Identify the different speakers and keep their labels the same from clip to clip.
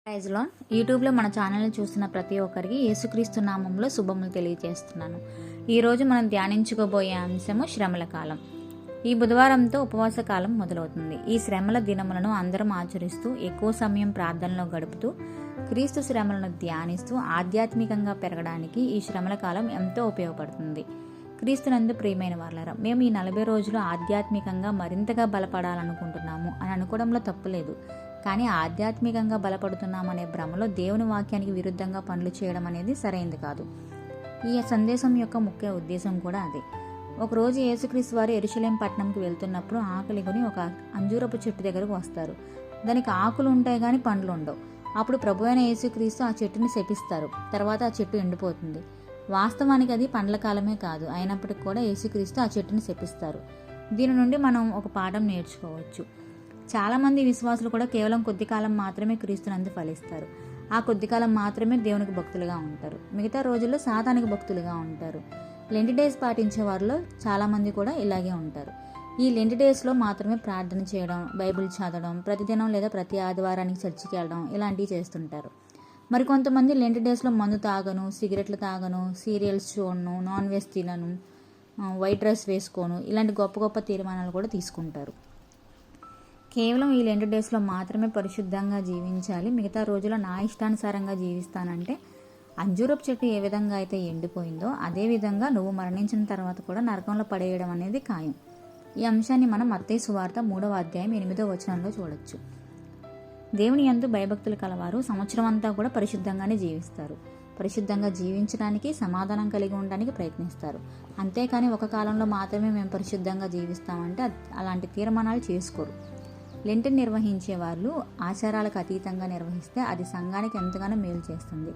Speaker 1: Praise lord. యూట్యూబ్లో మన ఛానల్ని చూస్తున్న ప్రతి ఒక్కరికి యేసుక్రీస్తు నామంలో శుభములు తెలియజేస్తున్నాను. ఈరోజు మనం ధ్యానించుకోబోయే అంశము శ్రమల కాలం. ఈ బుధవారంతో ఉపవాస కాలం మొదలవుతుంది. ఈ శ్రమల దినములను అందరం ఆచరిస్తూ ఎక్కువ సమయం ప్రార్థనలో గడుపుతూ క్రీస్తు శ్రమలను ధ్యానిస్తూ ఆధ్యాత్మికంగా పెరగడానికి ఈ శ్రమల కాలం ఎంతో ఉపయోగపడుతుంది. క్రీస్తునందు ప్రియమైన వాళ్ళారా, మేము ఈ 40 రోజులు ఆధ్యాత్మికంగా మరింతగా బలపడాలనుకుంటున్నాము అని అనుకోవడంలో తప్పులేదు. కానీ ఆధ్యాత్మికంగా బలపడుతున్నామనే భ్రమలో దేవుని వాక్యానికి విరుద్ధంగా పనులు చేయడం అనేది సరైనది కాదు. ఈ సందేశం యొక్క ముఖ్య ఉద్దేశం కూడా అదే. ఒకరోజు యేసుక్రీస్తు వారు యెరూషలేం పట్టణంకి వెళ్తున్నప్పుడు ఆకలి కొని ఒక అంజూరపు చెట్టు దగ్గరకు వస్తారు. దానికి ఆకులు ఉంటాయి కానీ పండ్లు ఉండవు. అప్పుడు ప్రభువైన యేసుక్రీస్తు ఆ చెట్టుని శపిస్తారు. తర్వాత ఆ చెట్టు ఎండిపోతుంది. వాస్తవానికి అది పండ్ల కాలమే కాదు. అయినప్పటికీ కూడా యేసుక్రీస్తు ఆ చెట్టుని శపిస్తారు. దీని నుండి మనం ఒక పాఠం నేర్చుకోవచ్చు. చాలామంది విశ్వాసులు కూడా కేవలం కొద్ది కాలం మాత్రమే క్రీస్తునందు ఫలిస్తారు. ఆ కొద్ది కాలం మాత్రమే దేవునికి భక్తులుగా ఉంటారు. మిగతా రోజుల్లో సాతానికి భక్తులుగా ఉంటారు. లెంట్ డేస్ పాటించే వారిలో చాలామంది కూడా ఇలాగే ఉంటారు. ఈ లెంట్ డేస్లో మాత్రమే ప్రార్థన చేయడం, బైబిల్ చదవడం, ప్రతిదినం లేదా ప్రతి ఆదివారానికి చర్చికి వెళ్ళడం ఇలాంటివి చేస్తుంటారు. మరికొంతమంది లెంట్ డేస్లో మందు తాగను, సిగరెట్లు తాగను, సీరియల్స్ చూడను, నాన్ వెజ్ తినను, వైట్ రైస్ వేసుకోను, ఇలాంటి గొప్ప గొప్ప తీర్మానాలు కూడా తీసుకుంటారు. కేవలం ఈ లెంట్ డేస్లో మాత్రమే పరిశుద్ధంగా జీవించాలి, మిగతా రోజుల్లో నా ఇష్టానుసారంగా జీవిస్తానంటే అంజూరపు చెట్టు ఏ విధంగా అయితే ఎండిపోయిందో అదే విధంగా నువ్వు మరణించిన తర్వాత కూడా నరకంలో పడేయడం అనేది ఖాయం. ఈ అంశాన్ని మనం మత్తయి సువార్త 3వ అధ్యాయం 8వ వచనంలో చూడొచ్చు. దేవుని యందు భయభక్తులు కలవారు సంవత్సరం అంతా కూడా పరిశుద్ధంగానే జీవిస్తారు. పరిశుద్ధంగా జీవించడానికి, సమాధానం కలిగి ఉండడానికి ప్రయత్నిస్తారు. అంతేకాని ఒక కాలంలో మాత్రమే మేము పరిశుద్ధంగా జీవిస్తామంటే అలాంటి తీర్మానాలు చేసుకోరు. లెంట్ నిర్వహించే వాళ్ళు ఆచారాలకు అతీతంగా నిర్వహిస్తే అది సంఘానికి ఎంతగానో మేలు చేస్తుంది.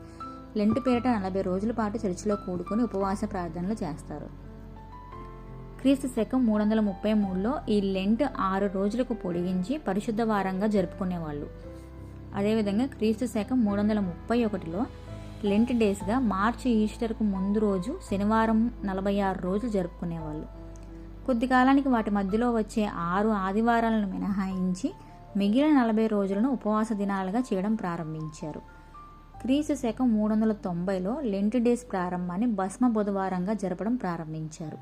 Speaker 1: లెంట్ పేరిట 40 రోజుల పాటు చర్చిలో కూడుకొని ఉపవాస ప్రార్థనలు చేస్తారు. క్రీస్తు శకం 333లో ఈ లెంట్ 6 రోజులకు పొడిగించి పరిశుద్ధ వారంగా జరుపుకునేవాళ్ళు. అదేవిధంగా క్రీస్తు శకం 331లో లెంట్ డేస్గా మార్చి ఈస్టర్కు ముందు రోజు శనివారం 46 రోజులు జరుపుకునేవాళ్ళు. కొద్ది కాలానికి వాటి మధ్యలో వచ్చే 6 ఆదివారాలను మినహాయించి మిగిలిన 40 రోజులను ఉపవాస దినాలుగా చేయడం ప్రారంభించారు. క్రీస్తు శకం 390లో లెంట్ డేస్ ప్రారంభాన్ని భస్మ బుధవారంగా జరపడం ప్రారంభించారు.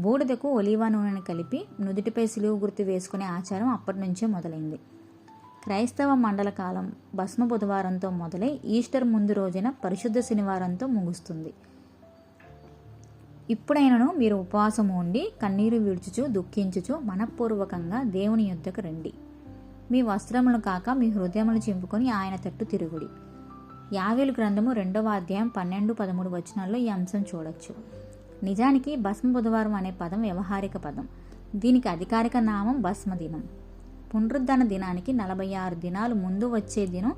Speaker 1: బూడిదకు ఒలీవ నూనెను కలిపి నుదుటిపై సిలువ గుర్తు వేసుకునే ఆచారం అప్పటి నుంచే మొదలైంది. క్రైస్తవ మండల కాలం భస్మ బుధవారంతో మొదలై ఈస్టర్ ముందు రోజున పరిశుద్ధ శనివారంతో ముగుస్తుంది. ఇప్పుడైనను మీరు ఉపవాసం ఉండి కన్నీరు విడుచుచు దుఃఖించుచు మనఃపూర్వకంగా దేవుని యొద్దకు రండి. మీ వస్త్రములు కాక మీ హృదయములు చింపుకొని ఆయన తట్టు తిరుగుడి. యావేలు గ్రంథము 2వ అధ్యాయం 12-13 వచనాల్లో ఈ అంశం చూడొచ్చు. నిజానికి భస్మ బుధవారం అనే పదం వ్యవహారిక పదం. దీనికి అధికారిక నామం భస్మ దినం. పునరుద్ధరణ దినానికి 46 దినాలు ముందు వచ్చే దినం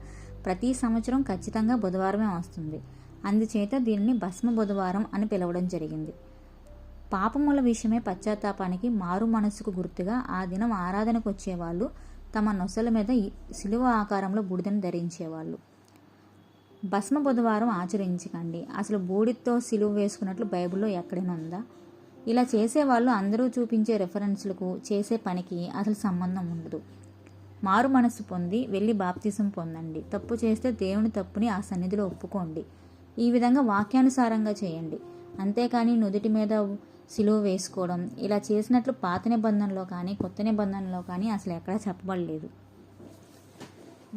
Speaker 1: ప్రతి సంవత్సరం ఖచ్చితంగా బుధవారమే వస్తుంది. అందుచేత దీనిని భస్మ బుధవారం అని పిలవడం జరిగింది. పాపముల విషయమే పశ్చాత్తాపానికి, మారు మనస్సుకు గుర్తుగా ఆ దినం ఆరాధనకు వచ్చేవాళ్ళు తమ నొసల మీద సిలువ ఆకారంలో బూడిదను ధరించేవాళ్ళు. భస్మ బుధవారం ఆచరించకండి. అసలు బూడిదతో సిలువ వేసుకున్నట్లు బైబిల్లో ఎక్కడైనా ఉందా? ఇలా చేసేవాళ్ళు అందరూ చూపించే రెఫరెన్స్లకు చేసే పనికి అసలు సంబంధం ఉండదు. మారు మనస్సు పొంది వెళ్ళి బాప్తిసం పొందండి. తప్పు చేస్తే దేవుని తప్పుని ఆ సన్నిధిలో ఒప్పుకోండి. ఈ విధంగా వాక్యానుసారంగా చేయండి. అంతేకాని నుదుటి మీద సిలువ వేసుకోవడం ఇలా చేసినట్లు పాత నిబంధనలో కానీ కొత్త నిబంధనలో కానీ అసలు ఎక్కడా చెప్పబడలేదు.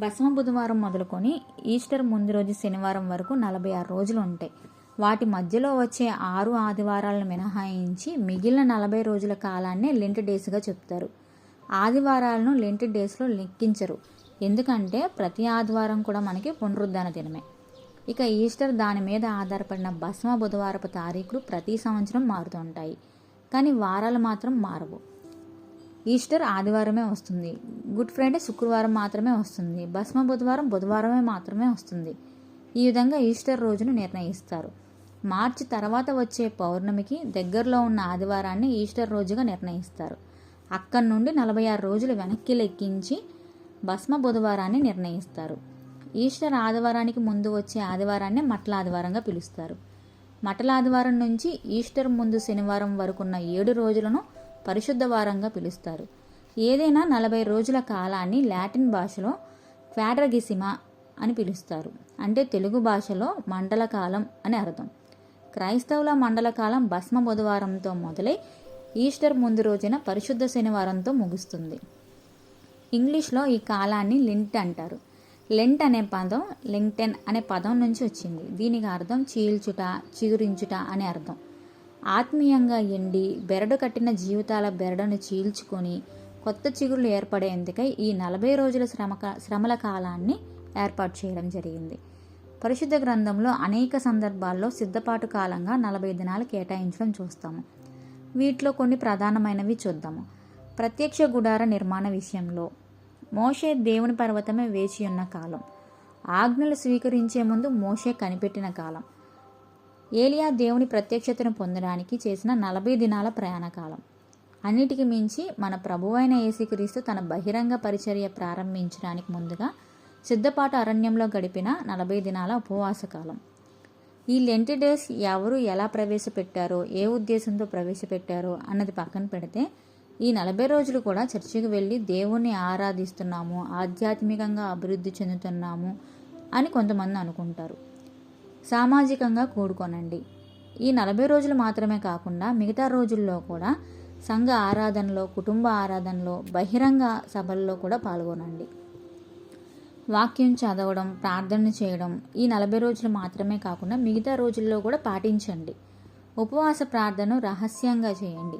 Speaker 1: భస్మ బుధవారం మొదలుకొని ఈస్టర్ ముందు రోజు శనివారం వరకు 46 రోజులు ఉంటాయి. వాటి మధ్యలో వచ్చే 6 ఆదివారాలను మినహాయించి మిగిలిన 40 రోజుల కాలాన్నే లెంట్ డేస్గా చెప్తారు. ఆదివారాలను లెంట్ డేస్లో లెక్కించరు. ఎందుకంటే ప్రతి ఆదివారం కూడా మనకి పునరుద్ధరణ దినమే. ఇక ఈస్టర్ దాని మీద ఆధారపడిన భస్మ బుధవారపు తారీఖులు ప్రతి సంవత్సరం మారుతుంటాయి. కానీ వారాలు మాత్రం మారవు. ఈస్టర్ ఆదివారమే వస్తుంది. గుడ్ ఫ్రైడే శుక్రవారం మాత్రమే వస్తుంది. భస్మ బుధవారం బుధవారమే మాత్రమే వస్తుంది. ఈ విధంగా ఈస్టర్ రోజును నిర్ణయిస్తారు. మార్చి తర్వాత వచ్చే పౌర్ణమికి దగ్గరలో ఉన్న ఆదివారాన్ని ఈస్టర్ రోజుగా నిర్ణయిస్తారు. అక్కడి నుండి 46 రోజులు వెనక్కి లెక్కించి భస్మ బుధవారాన్ని నిర్ణయిస్తారు. ఈస్టర్ ఆదివారానికి ముందు వచ్చే ఆదివారాన్ని మట్ల ఆదివారంగా పిలుస్తారు. మటల ఆదివారం నుంచి ఈస్టర్ ముందు శనివారం వరకున్న 7 రోజులను పరిశుద్ధ వారంగా పిలుస్తారు. ఏదైనా 40 రోజుల కాలాన్ని లాటిన్ భాషలో క్వాడ్రగిసిమా అని పిలుస్తారు. అంటే తెలుగు భాషలో మండలకాలం అని అర్థం. క్రైస్తవుల మండలకాలం భస్మ బుధవారంతో మొదలై ఈస్టర్ ముందు రోజున పరిశుద్ధ శనివారంతో ముగుస్తుంది. ఇంగ్లీష్లో ఈ కాలాన్ని లెంట్ అంటారు. లెంట్ అనే పదం లెంగ్టెన్ అనే పదం నుంచి వచ్చింది. దీనికి అర్థం చీల్చుట, చిగురించుట అనే అర్థం. ఆత్మీయంగా ఎండి బెరడు కట్టిన జీవితాల బెరడును చీల్చుకొని కొత్త చిగురులు ఏర్పడేందుకై ఈ 40 రోజుల శ్రమల కాలాన్ని ఏర్పాటు చేయడం జరిగింది. పరిశుద్ధ గ్రంథంలో అనేక సందర్భాల్లో సిద్ధపాటు కాలంగా 40 దినాలు కేటాయించడం చూస్తాము. వీటిలో కొన్ని ప్రధానమైనవి చూద్దాము. ప్రత్యక్ష గుడార నిర్మాణ విషయంలో మోషే దేవుని పర్వతమే వేచి ఉన్న కాలం. ఆజ్ఞలు స్వీకరించే ముందు మోషే కనిపెట్టిన కాలం. ఏలియా దేవుని ప్రత్యక్షతను పొందడానికి చేసిన 40 దినాల ప్రయాణ కాలం. అన్నిటికి మించి మన ప్రభువైన యేసుక్రీస్తు తన బహిరంగ పరిచర్య ప్రారంభించడానికి ముందుగా సిద్ధపాటు అరణ్యంలో గడిపిన 40 దినాల ఉపవాస కాలం. ఈ లెంట్ డేస్ ఎవరు ఎలా ప్రవేశపెట్టారో, ఏ ఉద్దేశంతో ప్రవేశపెట్టారో అన్నది పక్కన పెడితే ఈ 40 రోజులు కూడా చర్చికి వెళ్ళి దేవుణ్ణి ఆరాధిస్తున్నాము, ఆధ్యాత్మికంగా అభివృద్ధి చెందుతున్నాము అని కొంతమంది అనుకుంటారు. సామాజికంగా కూడుకోనండి. ఈ 40 రోజులు మాత్రమే కాకుండా మిగతా రోజుల్లో కూడా సంఘ ఆరాధనలో, కుటుంబ ఆరాధనలో, బహిరంగ సభల్లో కూడా పాల్గొనండి. వాక్యం చదవడం, ప్రార్థన చేయడం ఈ 40 రోజులు మాత్రమే కాకుండా మిగతా రోజుల్లో కూడా పాటించండి. ఉపవాస ప్రార్థన రహస్యంగా చేయండి.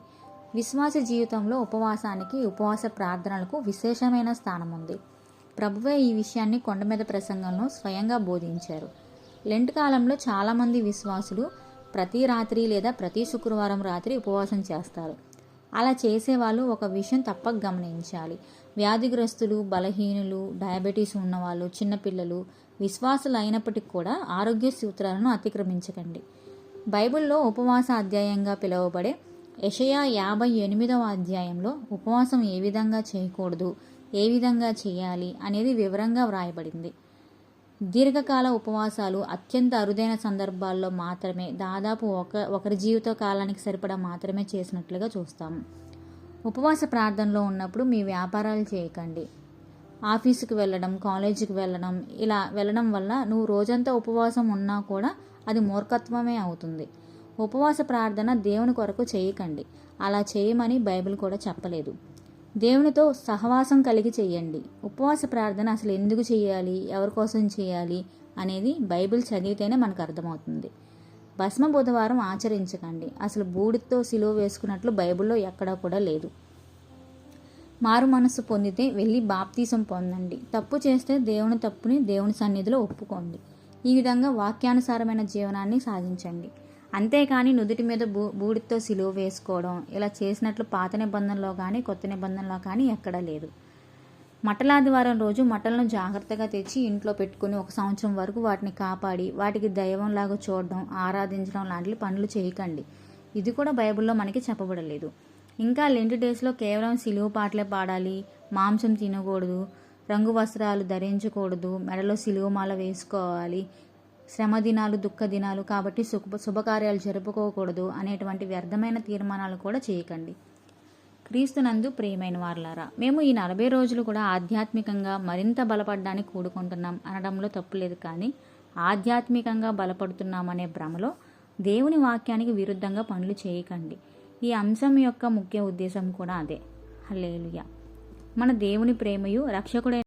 Speaker 1: విశ్వాస జీవితంలో ఉపవాసానికి, ఉపవాస ప్రార్థనలకు విశేషమైన స్థానం ఉంది. ప్రభువే ఈ విషయాన్ని కొండ మీద ప్రసంగంలో స్వయంగా బోధించారు. లెంట్ కాలంలో చాలామంది విశ్వాసులు ప్రతి రాత్రి లేదా ప్రతి శుక్రవారం రాత్రి ఉపవాసం చేస్తారు. అలా చేసేవాళ్ళు ఒక విషయం తప్పక గమనించాలి. వ్యాధిగ్రస్తులు, బలహీనులు, డయాబెటీస్ ఉన్నవాళ్ళు, చిన్నపిల్లలు విశ్వాసులు అయినప్పటికీ కూడా ఆరోగ్య సూత్రాలను అతిక్రమించకండి. బైబిల్లో ఉపవాస అధ్యాయంగా పిలువబడే యెషయా 58వ అధ్యాయంలో ఉపవాసం ఏ విధంగా చేయకూడదు, ఏ విధంగా చేయాలి అనేది వివరంగా వ్రాయబడింది. దీర్ఘకాల ఉపవాసాలు అత్యంత అరుదైన సందర్భాల్లో మాత్రమే, దాదాపు ఒకరి జీవిత కాలానికి సరిపడా మాత్రమే చేసినట్లుగా చూస్తాము. ఉపవాస ప్రార్థనలో ఉన్నప్పుడు మీ వ్యాపారాలు చేయకండి. ఆఫీసుకి వెళ్ళడం, కాలేజీకి వెళ్ళడం, ఇలా వెళ్ళడం వల్ల నువ్వు రోజంతా ఉపవాసం ఉన్నా కూడా అది మూర్ఖత్వమే అవుతుంది. ఉపవాస ప్రార్థన దేవుని కొరకు చేయకండి. అలా చేయమని బైబిల్ కూడా చెప్పలేదు. దేవునితో సహవాసం కలిగి చేయండి. ఉపవాస ప్రార్థన అసలు ఎందుకు చేయాలి, ఎవరి కోసం చేయాలి అనేది బైబిల్ చదివితేనే మనకు అర్థమవుతుంది. భస్మ బుధవారం ఆచరించకండి. అసలు బూడితో సిలువ వేసుకున్నట్లు బైబిల్లో ఎక్కడా కూడా లేదు. మారు మనస్సు పొందితే వెళ్ళి బాప్తీసం పొందండి. తప్పు చేస్తే దేవుని తప్పుని దేవుని సన్నిధిలో ఒప్పుకోండి. ఈ విధంగా వాక్యానుసారమైన జీవనాన్ని సాధించండి. అంతేకాని నుదుటి మీద బూడితో సిలువ వేసుకోవడం, ఇలా చేసినట్లు పాత నిబంధనలో కానీ కొత్త నిబంధనలో కానీ ఎక్కడా లేదు. మట్టలాదివారం రోజు మట్టలను జాగ్రత్తగా తెచ్చి ఇంట్లో పెట్టుకుని 1 సంవత్సరం వరకు వాటిని కాపాడి వాటికి దైవంలాగా చూడడం, ఆరాధించడం లాంటి పనులు చేయకండి. ఇది కూడా బైబిల్లో మనకి చెప్పబడలేదు. ఇంకా లెంట్ డేస్లో కేవలం సిలువ పాటలే పాడాలి, మాంసం తినకూడదు, రంగు వస్త్రాలు ధరించకూడదు, మెడలో సిలువమాల వేసుకోవాలి, శ్రమ దినాలు, దుఃఖ దినాలు కాబట్టి శుభకార్యాలు జరుపుకోకూడదు అనేటువంటి వ్యర్థమైన తీర్మానాలు కూడా చేయకండి. క్రీస్తునందు ప్రియమైన వారలారా, మేము ఈ 40 రోజులు కూడా ఆధ్యాత్మికంగా మరింత బలపడడానికి కూడుకుంటున్నాం అనడంలో తప్పులేదు. కానీ ఆధ్యాత్మికంగా బలపడుతున్నామనే భ్రమలో దేవుని వాక్యానికి విరుద్ధంగా పనులు చేయకండి. ఈ అంశం యొక్క ముఖ్య ఉద్దేశం కూడా అదే. హల్లెలూయా. మన దేవుని ప్రేమయు రక్షకుడైన